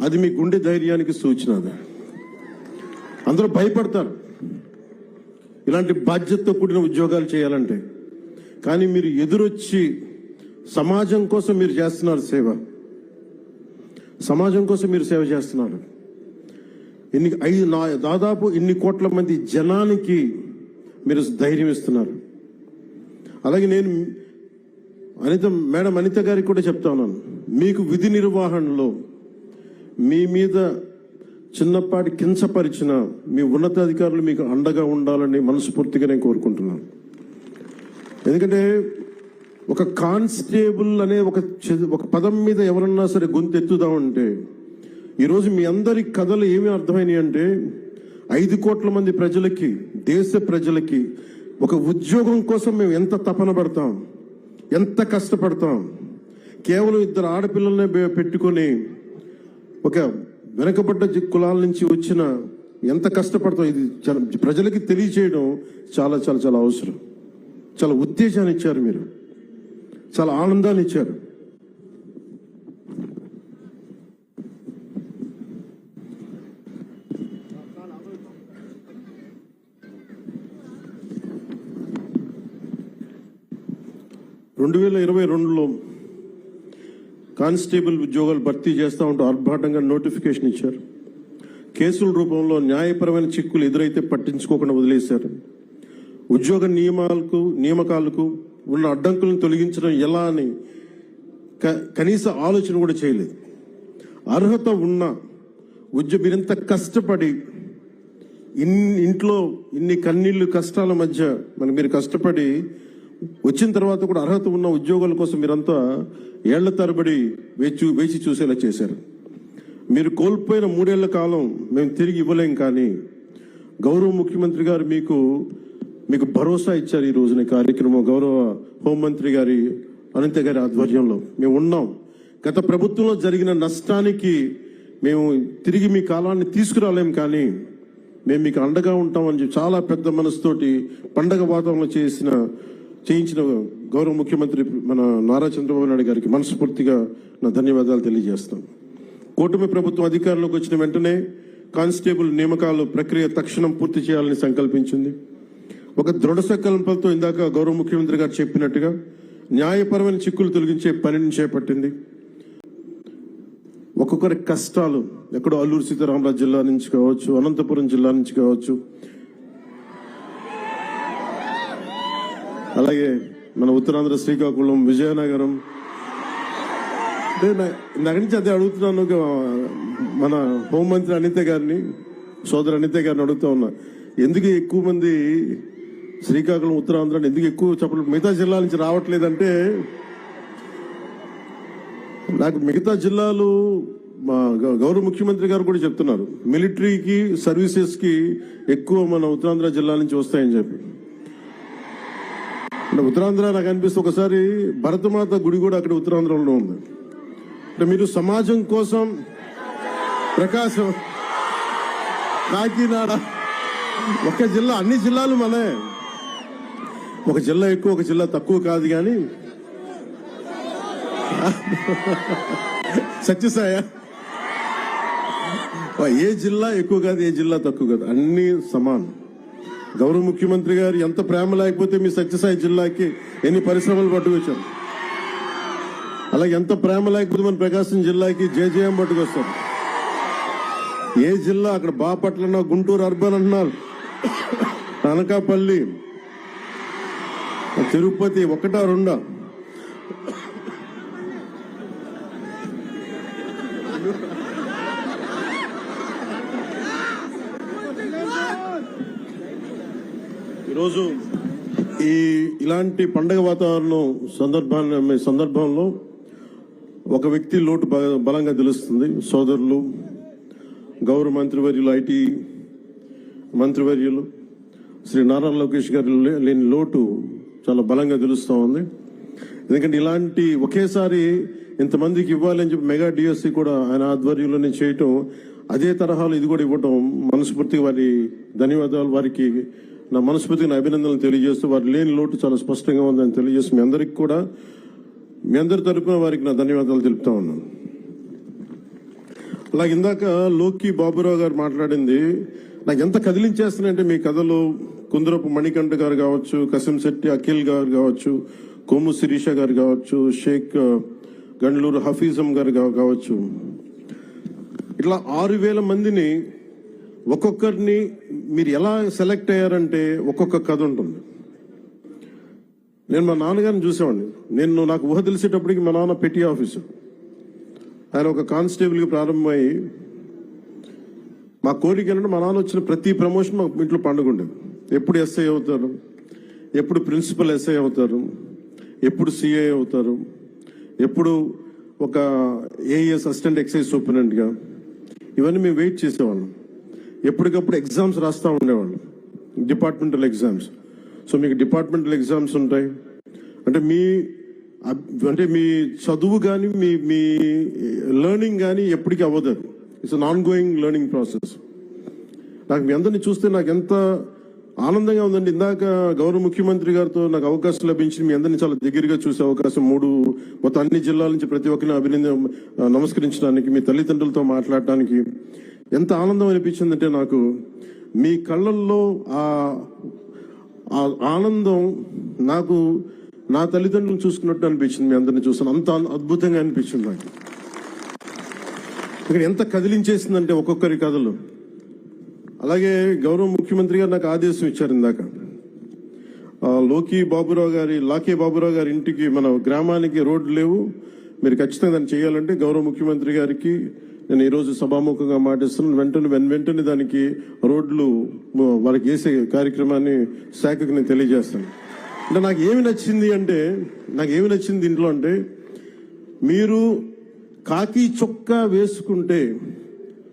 అది మీ గుండె ధైర్యానికి సూచన. అది అందరూ భయపడతారు ఇలాంటి బాధ్యతతో కూడిన ఉద్యోగాలు చేయాలంటే. కానీ మీరు ఎదురొచ్చి సమాజం కోసం మీరు చేస్తున్నారు సేవ, సమాజం కోసం మీరు సేవ చేస్తున్నారు. దాదాపు ఇన్ని కోట్ల మంది జనానికి మీరు ధైర్యం ఇస్తున్నారు. అలాగే నేను మేడం అనిత గారికి కూడా చెప్తా ఉన్నాను, మీకు విధి నిర్వహణలో మీ మీద చిన్నపాటి కించపరిచిన మీ ఉన్నతాధికారులు మీకు అండగా ఉండాలని మనస్ఫూర్తిగా నేను కోరుకుంటున్నాను. ఎందుకంటే ఒక కానిస్టేబుల్ అనే ఒక పదం మీద ఎవరన్నా సరే గొంతెత్తుదామంటే, ఈరోజు మీ అందరి కథలు ఏమి అర్థమైనాయి అంటే 5 కోట్ల మంది ప్రజలకి, దేశ ప్రజలకి ఒక ఉద్యోగం కోసం మేము ఎంత తపన పడతాం, ఎంత కష్టపడతాం. కేవలం 2 ఆడపిల్లలనే పెట్టుకొని ఒక వెనకబడ్డ కులాల నుంచి వచ్చిన ఎంత కష్టపడతాం, ఇది ప్రజలకి తెలియచేయడం చాలా చాలా చాలా అవసరం. చాలా ఉత్తేజాన్ని ఇచ్చారు మీరు, చాలా ఆనందాన్ని ఇచ్చారు. రెండు 2022లో కానిస్టేబుల్ ఉద్యోగాలు భర్తీ చేస్తూ ఉంటూ ఆర్భాటంగా నోటిఫికేషన్ ఇచ్చారు. కేసుల రూపంలో న్యాయపరమైన చిక్కులు ఎదురైతే పట్టించుకోకుండా వదిలేశారు. ఉద్యోగ నియామకాలకు ఉన్న అడ్డంకులను తొలగించడం ఎలా అని కనీస ఆలోచన కూడా చేయలేదు. అర్హత ఉన్న మీరింత కష్టపడి ఇంట్లో ఇన్ని కన్నీళ్లు కష్టాల మధ్య మీరు కష్టపడి వచ్చిన తర్వాత కూడా అర్హత ఉన్న ఉద్యోగాల కోసం మీరంతా ఏళ్ల తరబడి వేచి చూసేలా చేశారు. మీరు కోల్పోయిన 3 ఏళ్ల కాలం మేము తిరిగి ఇవ్వలేం, కానీ గౌరవ ముఖ్యమంత్రి గారు మీకు భరోసా ఇచ్చారు. ఈ రోజున కార్యక్రమం గౌరవ హోంమంత్రి గారి అనిత గారి ఆధ్వర్యంలో మేము ఉన్నాం. గత ప్రభుత్వంలో జరిగిన నష్టానికి మేము తిరిగి మీ కాలాన్ని తీసుకురాలేం, కానీ మేము మీకు అండగా ఉంటామని చెప్పి చాలా పెద్ద మనసుతోటి పండగ వాతావరణంలో చేయించిన గౌరవ ముఖ్యమంత్రి మన నారా చంద్రబాబు నాయుడు గారికి మనస్ఫూర్తిగా నా ధన్యవాదాలు తెలియజేస్తాం. కూటమి ప్రభుత్వం అధికారంలోకి వచ్చిన వెంటనే కానిస్టేబుల్ నియామకాలు ప్రక్రియ తక్షణం పూర్తి చేయాలని సంకల్పించింది. ఒక దృఢ సంకల్పంతో ఇందాక గౌరవ ముఖ్యమంత్రి గారు చెప్పినట్టుగా న్యాయపరమైన చిక్కులు తొలగించే పనిని చేపట్టింది. ఒక్కొక్కరి కష్టాలు ఎక్కడో అల్లూరు సీతారామరాజు జిల్లా నుంచి కావచ్చు, అనంతపురం జిల్లా నుంచి కావచ్చు, అలాగే మన ఉత్తరాంధ్ర శ్రీకాకుళం, విజయనగరం, నాకు నుంచి అదే అడుగుతున్నాను. మన హోంమంత్రి అనిత గారిని, సోదరు అనిత గారిని అడుగుతా ఉన్నా, ఎందుకు ఎక్కువ మంది శ్రీకాకుళం, ఉత్తరాంధ్ర ఎందుకు ఎక్కువ చెప్పడం మిగతా జిల్లాల నుంచి రావట్లేదంటే, నాకు మిగతా జిల్లాలు మా గౌరవ ముఖ్యమంత్రి గారు కూడా చెప్తున్నారు, మిలిటరీకి సర్వీసెస్కి ఎక్కువ మన ఉత్తరాంధ్ర జిల్లా నుంచి వస్తాయని చెప్పి. అంటే ఉత్తరాంధ్ర నాకు అనిపిస్తే ఒకసారి భరతమాత గుడి కూడా అక్కడ ఉత్తరాంధ్రలో ఉంది. అంటే మీరు సమాజం కోసం ప్రకాశం, కాకినాడ, ఒక జిల్లా, అన్ని జిల్లాలు మనే, ఒక జిల్లా ఎక్కువ ఒక జిల్లా తక్కువ కాదు. కానీ సత్యసాయ ఏ జిల్లా ఎక్కువ కాదు, ఏ జిల్లా తక్కువ కాదు, అన్ని సమానం. గౌరవ ముఖ్యమంత్రి గారు ఎంత ప్రేమ లేకపోతే మీ సత్యసాయి జిల్లాకి ఎన్ని పరిశ్రమలు పట్టుకొచ్చారు, అలాగే ఎంత ప్రేమ లేకపోతే మన ప్రకాశం జిల్లాకి జేజేఎం పట్టుకొస్తారు. ఏ జిల్లా అక్కడ బాపట్ల అన్నా, గుంటూరు అర్బన్ అంటున్నారు, అనకాపల్లి, తిరుపతి, 1, 2. ఈరోజు ఇలాంటి పండగ వాతావరణం సందర్భంలో ఒక వ్యక్తి లోటు బలంగా తెలుస్తుంది. సోదరులు, గౌరవ మంత్రివర్యులు, ఐటీ మంత్రివర్యులు శ్రీ నారా లోకేష్ గారు లేని లోటు చాలా బలంగా తెలుస్తూ ఉంది. ఎందుకంటే ఇలాంటి ఒకేసారి ఇంతమందికి ఇవ్వాలని చెప్పి మెగా డిఎస్సి కూడా ఆయన ఆధ్వర్యంలోనే చేయటం, అదే తరహాలో ఇది కూడా ఇవ్వటం మనస్ఫూర్తిగా వారి ధన్యవాదాలు, వారికి నా మనస్ఫూర్తిగా అభినందనలు తెలియజేస్తూ, వారి లేని లోటు చాలా స్పష్టంగా ఉందని తెలియజేస్తూ మీ అందరికి కూడా, మీ అందరి తరపున వారికి నా ధన్యవాదాలు తెలుపుతా ఉన్నాను. అలాగే ఇందాక లోకి బాబురావు గారు మాట్లాడింది నాకు ఎంత కదిలించేస్తున్నాయంటే మీ కథలు కుందరపు మణికంఠ గారు కావచ్చు, కసింశెట్టి అఖిల్ గారు కావచ్చు, కొమ్ము శిరీష గారు కావచ్చు, షేక్ గండ్లూరు హఫీజం గారు కావచ్చు, ఇట్లా 6,000 మందిని ఒక్కొక్కరిని మీరు ఎలా సెలెక్ట్ అయ్యారంటే ఒక్కొక్క కథ ఉంటుంది. నేను మా నాన్నగారిని చూసేవాడిని. నాకు ఊహ తెలిసేటప్పటికి మా నాన్న పెట్టి ఆఫీసర్. ఆయన ఒక కానిస్టేబుల్గా ప్రారంభమై మా కోరిక ఏంటంటే మా నాన్న వచ్చిన ప్రతి ప్రమోషన్ మా ఇంట్లో పండుగ ఉండేది. ఎప్పుడు ఎస్ఐ అవుతారు, ఎప్పుడు ప్రిన్సిపల్ ఎస్ఐ అవుతారు, ఎప్పుడు సిఐ అవుతారు, ఎప్పుడు ఒక ఏఎస్ అసిస్టెంట్ ఎక్సైజ్ సూపరింటెండెంట్గా, ఇవన్నీ మేము వెయిట్ చేసేవాళ్ళం. ఎప్పటికప్పుడు ఎగ్జామ్స్ రాస్తూ ఉండేవాళ్ళం, డిపార్ట్మెంటల్ ఎగ్జామ్స్. సో మీకు డిపార్ట్మెంటల్ ఎగ్జామ్స్ ఉంటాయి అంటే మీ చదువు కానీ మీ లెర్నింగ్ కానీ ఎప్పటికీ అవ్వదు. It's an on going learning process. నాకు మీ అందరినీ చూస్తే నాకు ఎంత ఆనందంగా ఉందండి. ఇందాక గౌరవ ముఖ్యమంత్రి గారితో నాకు అవకాశం లభించింది. మీ అందరినీ చాలా దగ్గరగా చూసే అవకాశం, మొత్తం అన్ని జిల్లాల నుంచి ప్రతి ఒక్కరిని నమస్కరించడానికి, మీ తల్లిదండ్రులతో మాట్లాడటానికి ఎంత ఆనందం అనిపించిందంటే నాకు మీ కళ్ళల్లో ఆ ఆనందం నాకు నా తల్లిదండ్రులను చూసుకున్నట్టు అనిపించింది. మీ అందరిని చూసాను, అంత అద్భుతంగా అనిపించింది నాకు. ఇక్కడ ఎంత కదిలించేసిందంటే ఒక్కొక్కరి కథలు. అలాగే గౌరవ ముఖ్యమంత్రి గారు నాకు ఆదేశం ఇచ్చారు ఇందాక, లాకే బాబురావు గారి ఇంటికి, మన గ్రామానికి రోడ్లు లేవు, మీరు ఖచ్చితంగా దాన్ని చేయాలంటే గౌరవ ముఖ్యమంత్రి గారికి నేను ఈరోజు సభాముఖంగా మాటిస్తున్నాను. వెంటనే దానికి రోడ్లు వాళ్ళకి వేసే కార్యక్రమాన్ని శాఖకు నేను తెలియజేస్తాను. అంటే నాకు ఏమి నచ్చింది ఇంట్లో అంటే, మీరు కాకి చొక్కా వేసుకుంటే